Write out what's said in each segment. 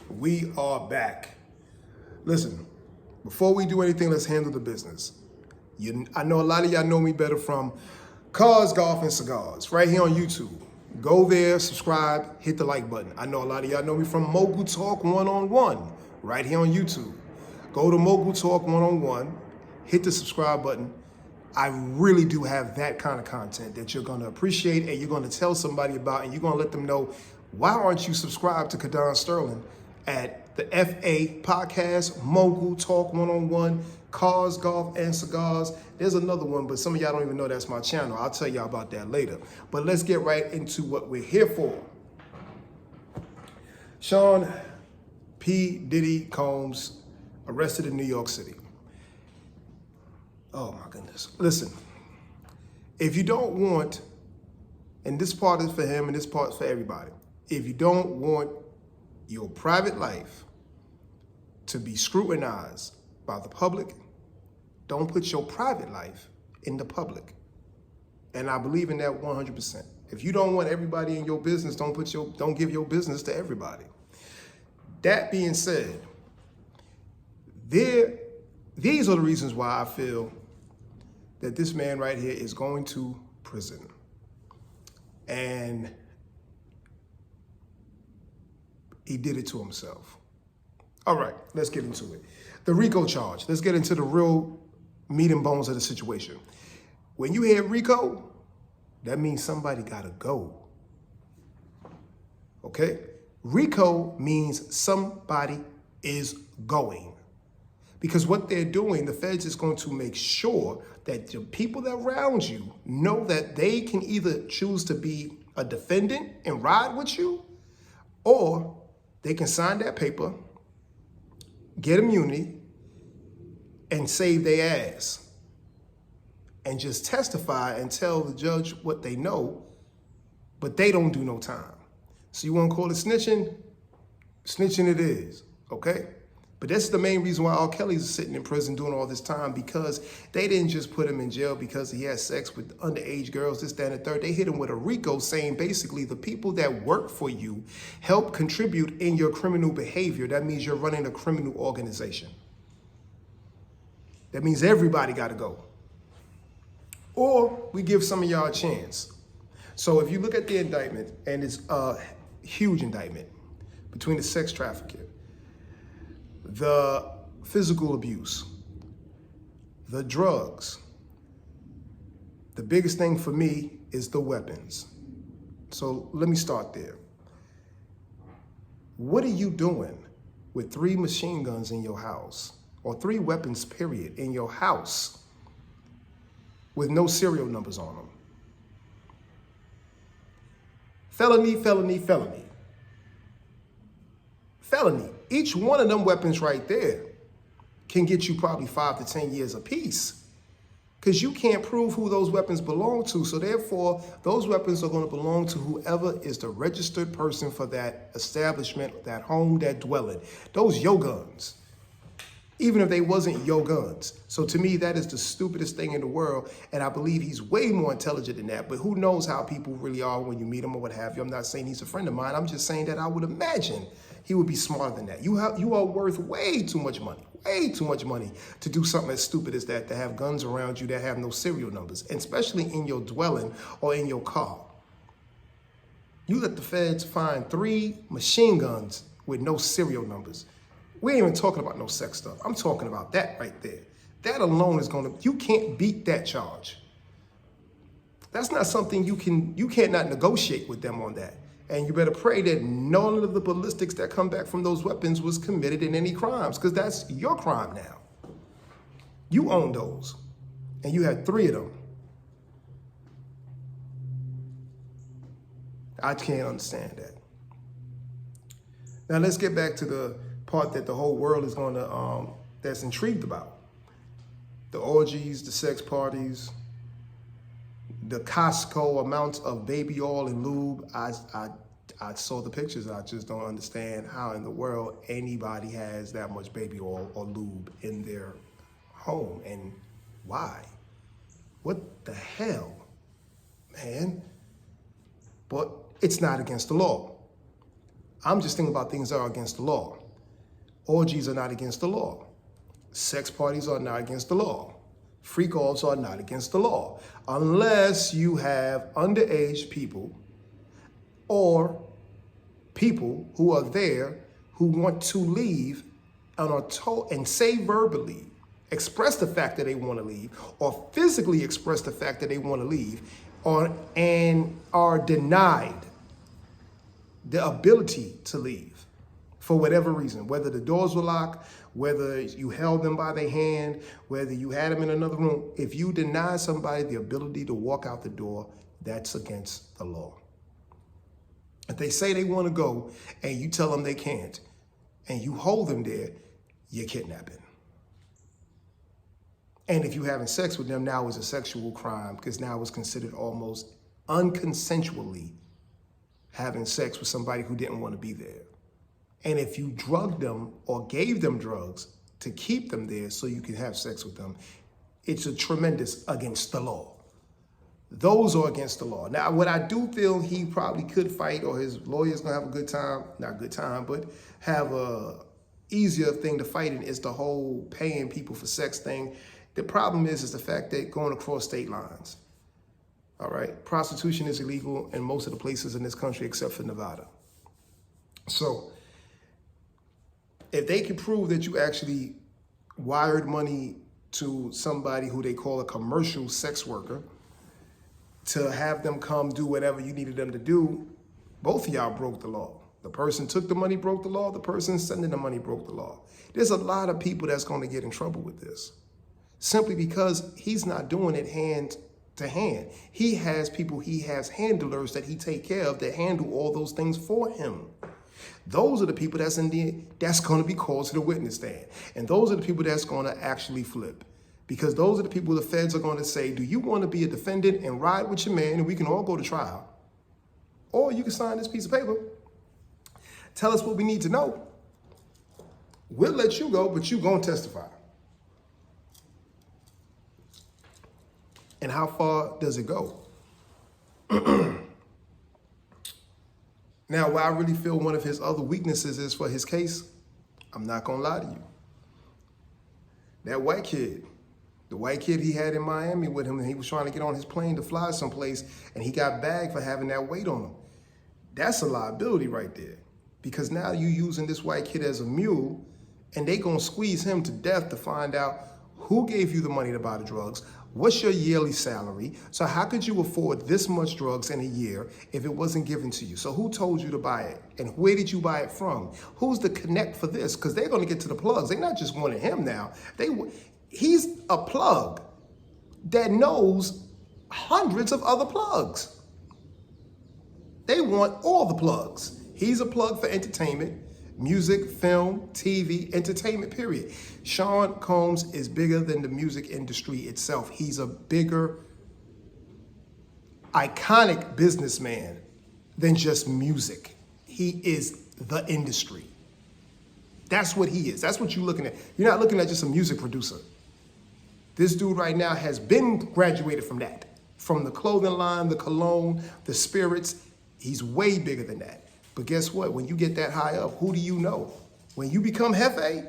We are back. Listen, before we do anything, let's handle the business. I know a lot of y'all know me better from Cars, Golf, and Cigars, right here on YouTube. Go there, subscribe, hit the like button. I know a lot of y'all know me from Mogul Talk One-on-One, right here on YouTube. Go to Mogul Talk One-on-One, hit the subscribe button. I really do have that kind of content that you're going to appreciate and you're going to tell somebody about, and you're going to let them know, why aren't you subscribed to Kadon Sterling at the FA Podcast, Mogul Talk One-on-One, Cars, Golf, and Cigars. There's another one, but some of y'all don't even know that's my channel. I'll tell y'all about that later. But let's get right into what we're here for. Sean P. Diddy Combs arrested in New York City. Oh my goodness. Listen, if you don't want, and this part is for him and this part is for everybody, if you don't want your private life to be scrutinized by the public, don't put your private life in the public. And I believe in that 100%. If you don't want everybody in your business, don't give your business to everybody. That being said, these are the reasons why I feel that this man right here is going to prison. And he did it to himself. All right, let's get into it. The RICO charge. Let's get into the real meat and bones of the situation. When you hear RICO, that means somebody gotta go. Okay? RICO means somebody is going. Because what they're doing, the feds is going to make sure that the people that around you know that they can either choose to be a defendant and ride with you, or they can sign that paper, get immunity, and save their ass. And just testify and tell the judge what they know, but they don't do no time. So you want to call it snitching? Snitching it is, okay? But that's the main reason why R. Kelly's sitting in prison doing all this time, because they didn't just put him in jail because he had sex with underage girls, this, that, and the third. They hit him with a RICO saying basically the people that work for you help contribute in your criminal behavior. That means you're running a criminal organization. That means everybody got to go. Or we give some of y'all a chance. So if you look at the indictment, and it's a huge indictment between the sex trafficking, the physical abuse, the drugs. The biggest thing for me is the weapons. So let me start there. What are you doing with 3 machine guns in your house, or 3 weapons, period, in your house with no serial numbers on them? Felony, felony, felony. Felony. Each one of them weapons right there can get you probably 5 to 10 years apiece, because you can't prove who those weapons belong to. So therefore, those weapons are going to belong to whoever is the registered person for that establishment, that home, that dwelling. Those your guns, even if they wasn't your guns. So to me, that is the stupidest thing in the world. And I believe he's way more intelligent than that. But who knows how people really are when you meet them or what have you. I'm not saying he's a friend of mine. I'm just saying that I would imagine he would be smarter than that. You are worth way too much money to do something as stupid as that, to have guns around you that have no serial numbers, and especially in your dwelling or in your car. You let the feds find 3 machine guns with no serial numbers. We ain't even talking about no sex stuff. I'm talking about that right there. That alone is you can't beat that charge. That's not something you cannot negotiate with them on that. And you better pray that none of the ballistics that come back from those weapons was committed in any crimes, because that's your crime now. You own those, and you had 3 of them. I can't understand that. Now let's get back to the part that the whole world is going to, that's intrigued about. The orgies, the sex parties, the Costco amounts of baby oil and lube. I saw the pictures. I just don't understand how in the world anybody has that much baby oil or lube in their home, and why? What the hell, man? But it's not against the law. I'm just thinking about things that are against the law. Orgies are not against the law. Sex parties are not against the law. Freak-offs are not against the law. Unless you have underage people or people who are there who want to leave and are told and say verbally, express the fact that they want to leave, or physically express the fact that they want to leave, and are denied the ability to leave for whatever reason, whether the doors were locked, whether you held them by their hand, whether you had them in another room. If you deny somebody the ability to walk out the door, that's against the law. If they say they want to go and you tell them they can't, and you hold them there, you're kidnapping. And if you're having sex with them, now is a sexual crime, because now it's considered almost unconsensually having sex with somebody who didn't want to be there. And if you drugged them or gave them drugs to keep them there so you can have sex with them, it's a tremendous against the law. Those are against the law. Now, what I do feel he probably could fight, or his lawyer's gonna have a good time, not good time, but have a easier thing to fight in, is the whole paying people for sex thing. The problem is the fact that going across state lines. All right, prostitution is illegal in most of the places in this country except for Nevada. So if they can prove that you actually wired money to somebody who they call a commercial sex worker to have them come do whatever you needed them to do, both of y'all broke the law. The person took the money, broke the law. The person sending the money broke the law. There's a lot of people that's going to get in trouble with this, simply because he's not doing it hand to hand. He has people, he has handlers that he take care of that handle all those things for him. Those are the people that's going to be called to the witness stand. And those are the people that's going to actually flip. Because those are the people the feds are going to say, do you want to be a defendant and ride with your man and we can all go to trial? Or you can sign this piece of paper. Tell us what we need to know. We'll let you go, but you're going to testify. And how far does it go? Now, what I really feel one of his other weaknesses is for his case, I'm not going to lie to you. That white kid, the white kid he had in Miami with him, and he was trying to get on his plane to fly someplace, and he got bagged for having that weight on him. That's a liability right there. Because now you're using this white kid as a mule, and they going to squeeze him to death to find out who gave you the money to buy the drugs, what's your yearly salary, so how could you afford this much drugs in a year if it wasn't given to you? So who told you to buy it, and where did you buy it from? Who's the connect for this? Because they're going to get to the plugs. They're not just wanting him now. He's a plug that knows hundreds of other plugs. They want all the plugs. He's a plug for entertainment, music, film, TV, entertainment, period. Sean Combs is bigger than the music industry itself. He's a bigger, iconic businessman than just music. He is the industry. That's what he is. That's what you're looking at. You're not looking at just a music producer. This dude right now has been graduated from that. From the clothing line, the cologne, the spirits. He's way bigger than that. But guess what? When you get that high up, who do you know? When you become Jefe,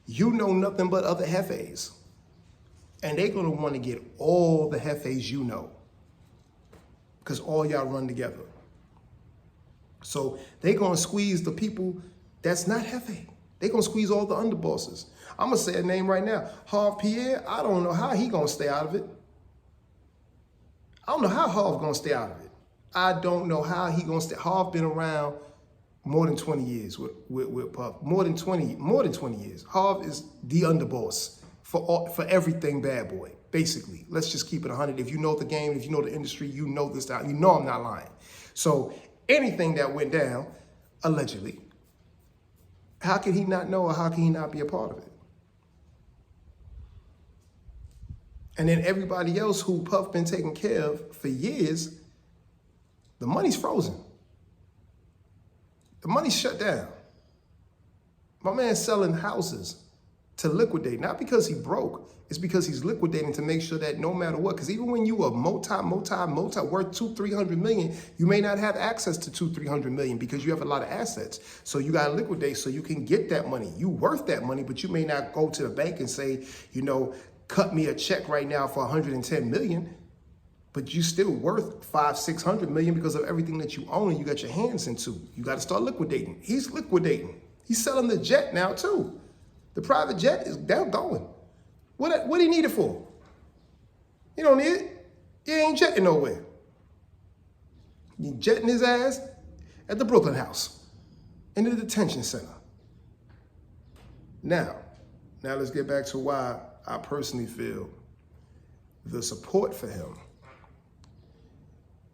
you know nothing but other Jefes. And they're going to want to get all the Jefes you know. Because all y'all run together. So they're going to squeeze the people that's not Jefe. They're going to squeeze all the underbosses. I'm going to say a name right now. Harv Pierre, I don't know how he going to stay out of it. I don't know how Harv going to stay out of it. I don't know how he going to stay. Harv been around more than 20 years with Puff. More than 20 years. Harv is the underboss for everything Bad Boy, basically. Let's just keep it 100. If you know the game, if you know the industry, you know this. You know I'm not lying. So anything that went down, allegedly, how can he not know, or how can he not be a part of it? And then everybody else who Puff been taking care of for years, the money's frozen. The money's shut down. My man's selling houses to liquidate, not because he broke. It's because he's liquidating to make sure that no matter what, because even when you are multi worth 200-300 million, you may not have access to 200-300 million because you have a lot of assets. So you got to liquidate so you can get that money. You worth that money, but you may not go to the bank and say, you know, cut me a check right now for 110 million. But you still worth 500-600 million because of everything that you own and you got your hands into. You got to start liquidating. He's liquidating. He's selling the jet now too. The private jet is down going. What do you need it for? You don't need it. You ain't jetting nowhere. You jetting his ass at the Brooklyn house in the detention center. Now let's get back to why I personally feel the support for him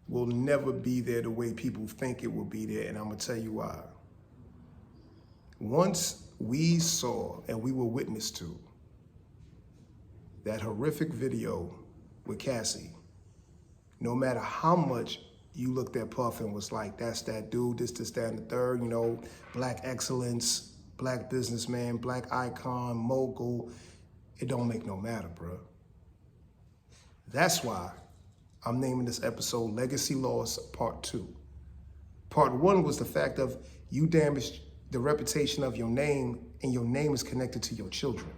will never be there the way people think it will be there, and I'm gonna tell you why. Once we saw and we were witness to that horrific video with Cassie, no matter how much you looked at Puff and was like, that's that dude, this, that, and the third, you know, black excellence, black businessman, black icon, mogul, it don't make no matter, bro. That's why I'm naming this episode Legacy Loss Part 2. Part 1 was the fact of you damaged the reputation of your name, and your name is connected to your children.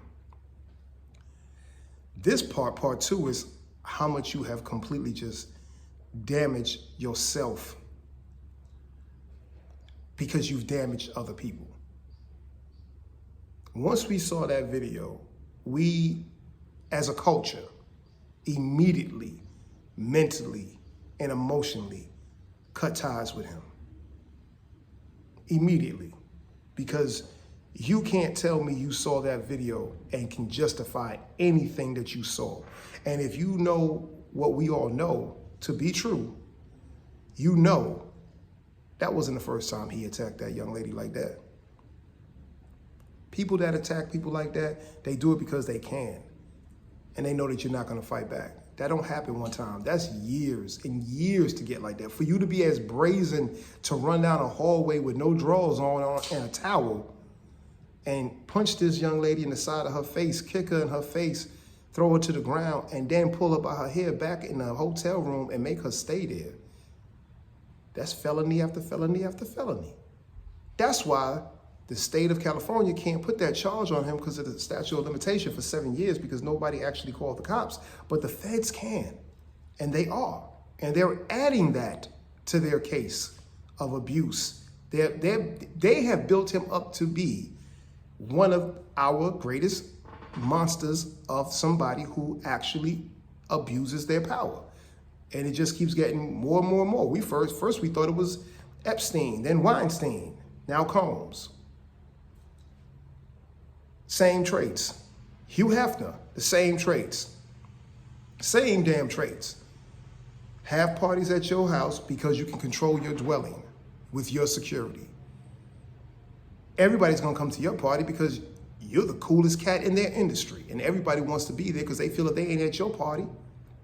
This part 2, is how much you have completely just damaged yourself because you've damaged other people. Once we saw that video, we, as a culture, immediately, mentally and emotionally cut ties with him. Immediately. Because you can't tell me you saw that video and can justify anything that you saw. And if you know what we all know to be true, you know that wasn't the first time he attacked that young lady like that. People that attack people like that, they do it because they can. And they know that you're not gonna fight back. That don't happen one time. That's years and years to get like that. For you to be as brazen to run down a hallway with no drawers on and a towel and punch this young lady in the side of her face, kick her in her face, throw her to the ground, and then pull her by her hair back in the hotel room and make her stay there. That's felony after felony after felony. That's why the state of California can't put that charge on him because of the statute of limitation for 7 years because nobody actually called the cops. But the feds can, and they are. And they're adding that to their case of abuse. They have built him up to be one of our greatest monsters of somebody who actually abuses their power. And it just keeps getting more and more and more. First we thought it was Epstein, then Weinstein, now Combs. Same traits. Hugh Hefner, the same traits. Same damn traits. Have parties at your house because you can control your dwelling with your security. Everybody's gonna come to your party because you're the coolest cat in their industry, and everybody wants to be there because they feel if they ain't at your party,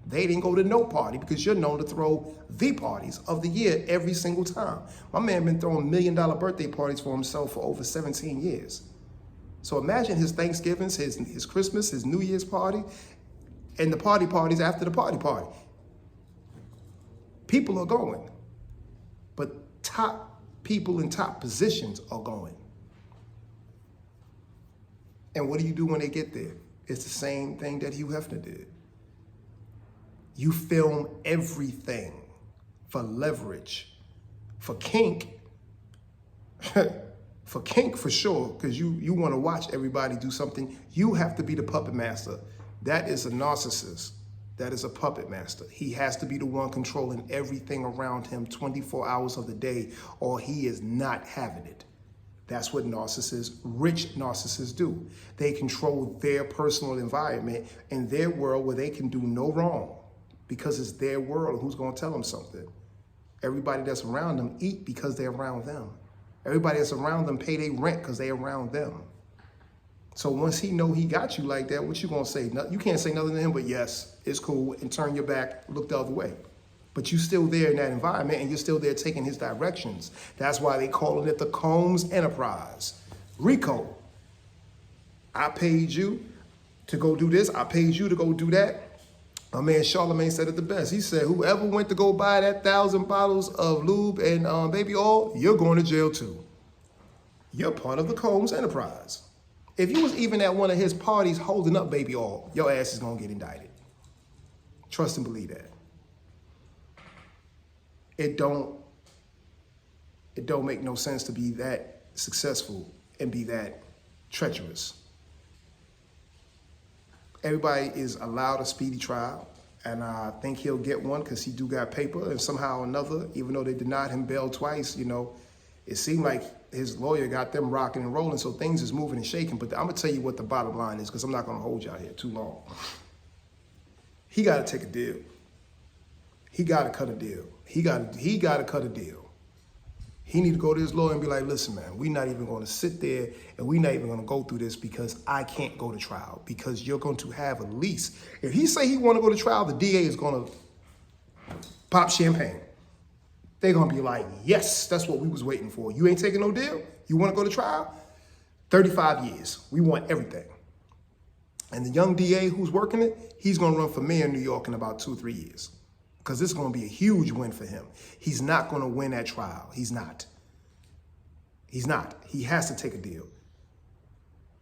they didn't go to no party because you're known to throw the parties of the year every single time. My man been throwing $1 million birthday parties for himself for over 17 years. So imagine his Thanksgivings, his Christmas, his New Year's party, and the parties after the party. People are going, but top people in top positions are going. And what do you do when they get there? It's the same thing that Hugh Hefner did. You film everything for leverage, for kink, for kink for sure, because you want to watch everybody do something. You have to be the puppet master. That is a narcissist. That is a puppet master. He has to be the one controlling everything around him 24 hours of the day, or he is not having it. That's what narcissists, rich narcissists do. They control their personal environment in their world where they can do no wrong because it's their world. Who's going to tell them something? Everybody that's around them eat because they're around them. Everybody that's around them pay their rent because they're around them. So once he know he got you like that, what you gonna say? You can't say nothing to him but yes, it's cool, and turn your back, look the other way. But you're still there in that environment and you're still there taking his directions. That's why they calling it the Combs Enterprise. RICO. I paid you to go do this. I paid you to go do that. My man Charlemagne said it the best. He said, whoever went to go buy that 1,000 bottles of lube and baby oil, you're going to jail too. You're part of the Combs enterprise. If you was even at one of his parties holding up baby oil, your ass is going to get indicted. Trust and believe that. It don't make no sense to be that successful and be that treacherous. Everybody is allowed a speedy trial, and I think he'll get one because he do got paper, and somehow or another, even though they denied him bail twice, you know, it seemed like his lawyer got them rocking and rolling, so things is moving and shaking. But I'm going to tell you what the bottom line is, because I'm not going to hold y'all here too long. He got to take a deal. He got to cut a deal. He got to cut a deal. He need to go to his lawyer and be like, listen, man, we're not even going to sit there and we're not even going to go through this because I can't go to trial because you're going to have a lease. If he say he want to go to trial, the DA is going to pop champagne. They're going to be like, yes, that's what we was waiting for. You ain't taking no deal? You want to go to trial? 35 years. We want everything. And the young DA who's working it, he's going to run for mayor in New York in about 2 or 3 years. Because this is going to be a huge win for him. He's not going to win that trial. He's not. He's not. He has to take a deal.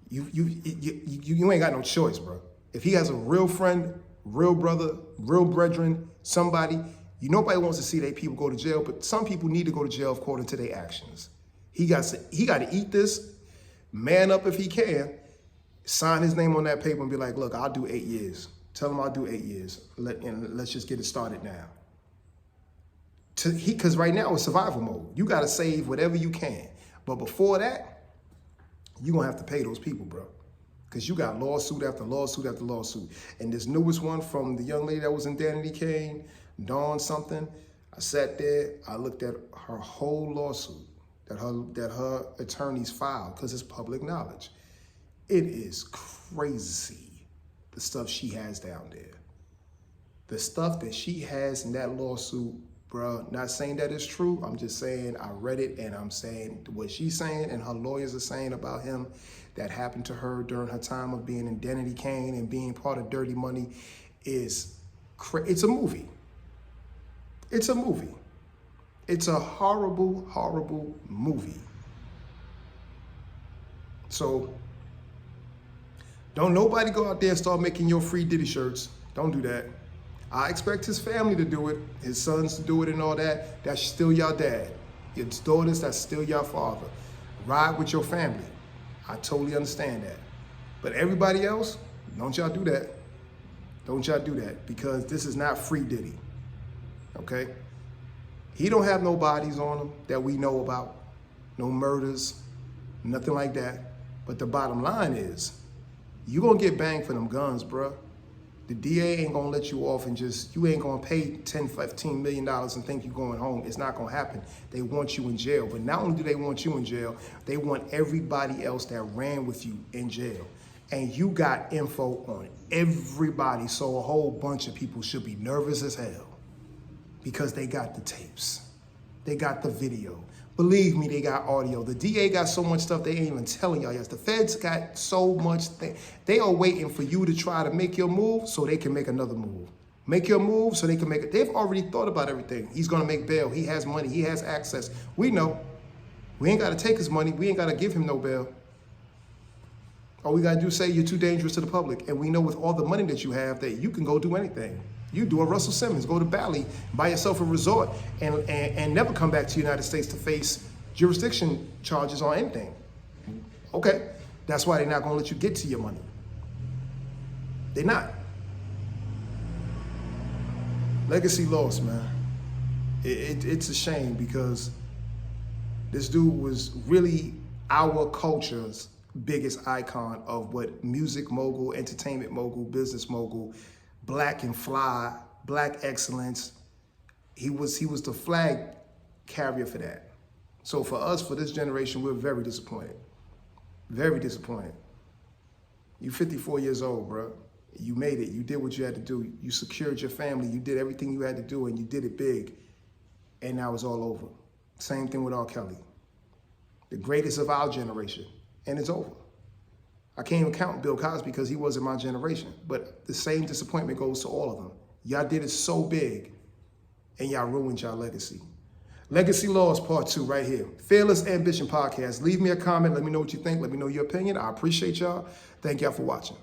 You ain't got no choice, bro. If he has a real friend, real brother, real brethren, somebody, nobody wants to see their people go to jail, but some people need to go to jail according to their actions. He got to eat this, man up if he can, sign his name on that paper and be like, look, I'll do 8 years. Tell him I'll do 8 years. Let's just get it started now. Because right now it's survival mode. You got to save whatever you can. But before that, you're going to have to pay those people, bro. Because you got lawsuit after lawsuit after lawsuit. And this newest one from the young lady that was in Danity Kane, Dawn something, I sat there, I looked at her whole lawsuit that her attorneys filed because it's public knowledge. It is crazy. The stuff she has down there. The stuff that she has in that lawsuit, bro, not saying that it's true. I'm just saying I read it and I'm saying what she's saying and her lawyers are saying about him that happened to her during her time of being in Danity Kane and being part of Dirty Money is it's a movie. It's a movie. It's a horrible, horrible movie. So don't nobody go out there and start making your free Diddy shirts. Don't do that. I expect his family to do it, his sons to do it and all that. That's still your dad. Your daughters, that's still your father. Ride with your family. I totally understand that. But everybody else, don't y'all do that. Don't y'all do that because this is not free Diddy, okay? He don't have no bodies on him that we know about, no murders, nothing like that. But the bottom line is, you're going to get banged for them guns, bro. The DA ain't going to let you off and you ain't going to pay $10, $15 million and think you're going home. It's not going to happen. They want you in jail. But not only do they want you in jail, they want everybody else that ran with you in jail. And you got info on everybody, so a whole bunch of people should be nervous as hell because they got the tapes. They got the video. Believe me, they got audio. The DA got so much stuff they ain't even telling y'all yet. The feds got so much. They are waiting for you to try to make your move so they can make another move. Make your move so they can make it. They've already thought about everything. He's going to make bail. He has money. He has access. We know. We ain't got to take his money. We ain't got to give him no bail. All we got to do is say you're too dangerous to the public. And we know with all the money that you have that you can go do anything. You do a Russell Simmons, go to Bali, buy yourself a resort, and never come back to the United States to face jurisdiction charges on anything. Okay, that's why they're not gonna let you get to your money. They're not. Legacy lost, man. It's a shame because this dude was really our culture's biggest icon of what music mogul, entertainment mogul, business mogul, black and fly, black excellence. He was the flag carrier for that. So for us, for this generation, we're very disappointed. Very disappointed. You're 54 years old, bro. You made it. You did what you had to do. You secured your family. You did everything you had to do, and you did it big. And now it's all over. Same thing with R. Kelly. The greatest of our generation. And it's over. I can't even count Bill Cosby because he wasn't my generation. But the same disappointment goes to all of them. Y'all did it so big, and y'all ruined y'all legacy. Legacy Laws Part 2 right here. Fearless Ambition Podcast. Leave me a comment. Let me know what you think. Let me know your opinion. I appreciate y'all. Thank y'all for watching.